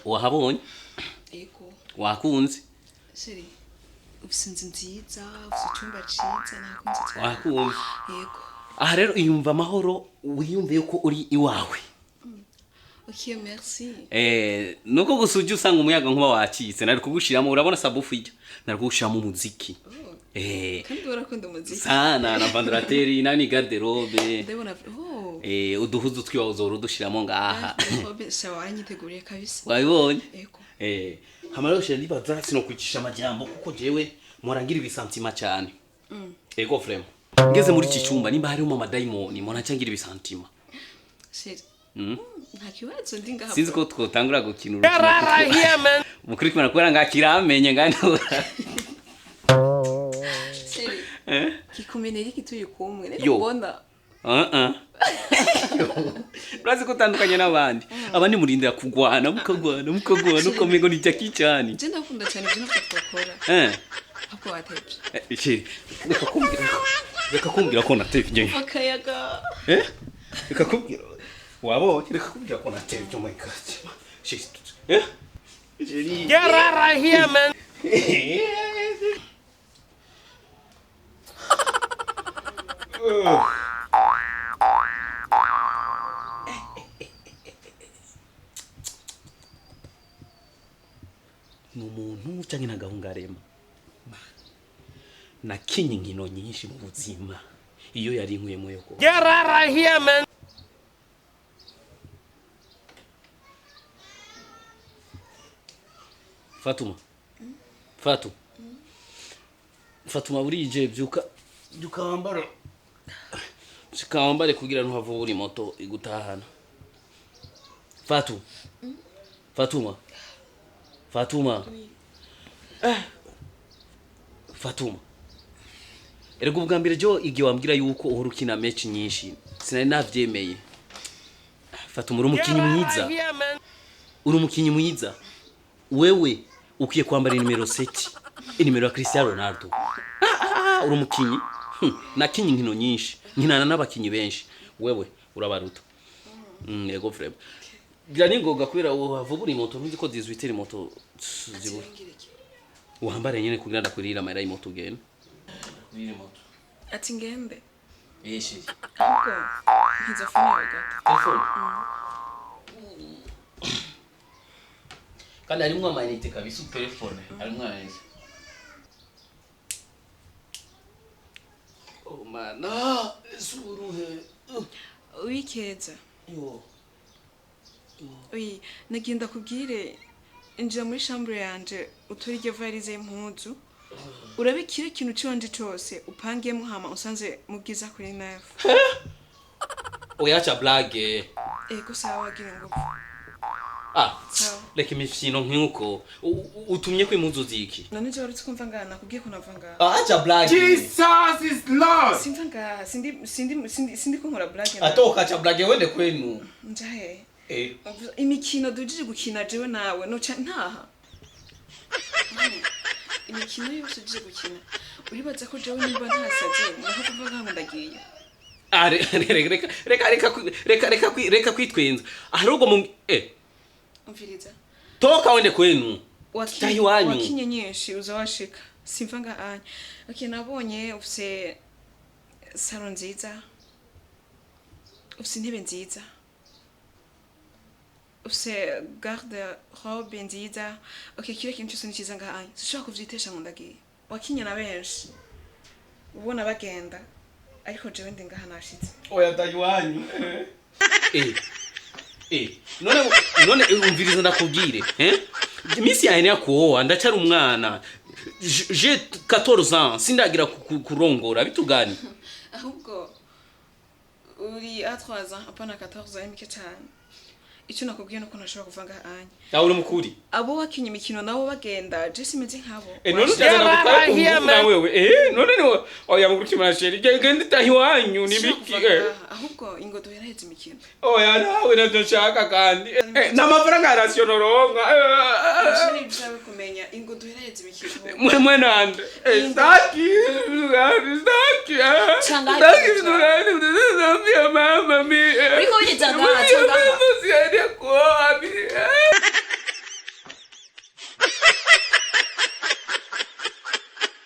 wahabonye Ego. wakunze Sheri. Ubusinzi nziza, icyumba ciza nakunze cyane. wakunze Yego. aha rero iyumva amahoro wiyumviye ko uri iwawe. Okay, merci. Nuko gusuja usanga umuyaga nkuba wacitse nari kugushiramo urabona sabufu ijya nari kugushiramo umuziki. Kandi urakunda umuziki. Sana na vandrateri nani garderobe. Ndabona uduhuzu twiwa uzoro dushiramo ngaha. Garderobe sawa anyiteguriye kabisa. Wabibonye? Yego. Hamara shira ndibaza sino kwicisha amajambo kuko jewe morangira ibisantima cyane. Ego frame. Ngeze muri iki cyumba nimba harimo amadaimoni mona cyangira ibisantima. Shit. Nta kibazo ndi ngaha. Sinzi ko twotangura gukina urukino. Mukuri kimana kwera ngakiramenye ngandi. Sheri. Kikumenera iki turi kumwe rero Yo. mbona. Urazi ko utandukanye n'abandi. Abandi murindira kugwana mukagwana ukomego ni Jackie cyane. Je ndakunda cyane ibyo nako twakora. Ahubwo watebye. Sheri. Reka kumbwira ko natevye. Akayaga. Reka kumbwira. Wabonye reka kumbwira ko natevye my god. Sheri. Sheri. Get out of here, man. Numuntu cyangwa nagahungarema. Nakinye inkino nyinshi mu buzima. Iyo yari inkwiye mu yoko. Get out of here, man. Fatuma burije byuka wambara. Sikambare kugira ntuhava buri moto igutahana. Fatuma. Erego ubwa mbere jo igihe wambwira yuko uhora ukina match nyinshi sinari navyemeye. Fatuma uri umukinyi mwiza. Wewe ukiye kwambara nimero 7. Nimero ya Cristiano Ronaldo. Uri umukinyi. Nakinyi inkino nyinshi. Nkinana n'abakinyi benshi. Wewe urabaruta. Ego frère. Byani ngoga kwira uhava buri moto nzi ko 18 moto zibura. Uhambare nyene kugira ndakurira amara y'imoto gene. Nire moto. Ati ngende. Yeshi. Ahubwo ntizafuna gato. Telefone. Kandi harimo amayinite kabisa telefone. Harimo amayinite. Oh mana, suruhe. Wikeza. Yo. Oyi, nagenda kubwire injira muri chambre yanje uturige varize impuzu. Urabikire ikintu cyonje cyose upangiyemo hama usanze mubwiza kuri nafu. Oyacha blage. Ego sawa gira ngo. Sawa. Leke mifino nk'uko utumye ko impuzu ziki. None je warutse kumva ngana kubwiye ko navanga. Acha blage. Jesus is Lord. Simvanga sindi ko nkora blage. Atoka acha blage wende kwenu. Njahe. Imikino dujije gukina jewe nawe no ntaha. Imikino yose dujije gukina. Uribaza ko jewe niba ntasaze naho kuvuga ngo ndagiye. Reka kwitwenza. Ahubwo mu Umviriza. Toka wende kwenu. Tahi wanyu. Wakinye nyinshi uzawashika. Simvanga anya. Okay, nabonye ufise salon nziza. Ufise intebe nziza. Ufise garde robe nziza. Okay, kile kintu cyose nikiza nga anya. Sishaka kuvyitesha ngo ndagiye. Wakinye na benshi. Ubona bagenda. Ariko jewe ndi ngaha nashitse. Oya tahi wanyu. None umviriza ndakubwire, Imisi yahene yakuoa ndacara umwana. J'ai 14 ans, sindagira kurongora bitugani. Ahubwo uri a 3 ans apana 14 ans mike cyane. Icyo nakubwiye no kunashobora kuvanga anya. Yawe mukuri. Abo wakinye imikino nabo bagenda, je simeze nkabo. None utaza gukora na wewe. None oya mukuri masheri gende tahi wanyu nibiki. Ahubwo ingodo yaraheze imikino. Oya nawe navyo nshaka kandi. N'amafaranga arasionoronga. Ashini byawe kumenya ingodo yaraheze imikino. Mwe nande. Staki. Staki. Mama mi. Uriko yitanga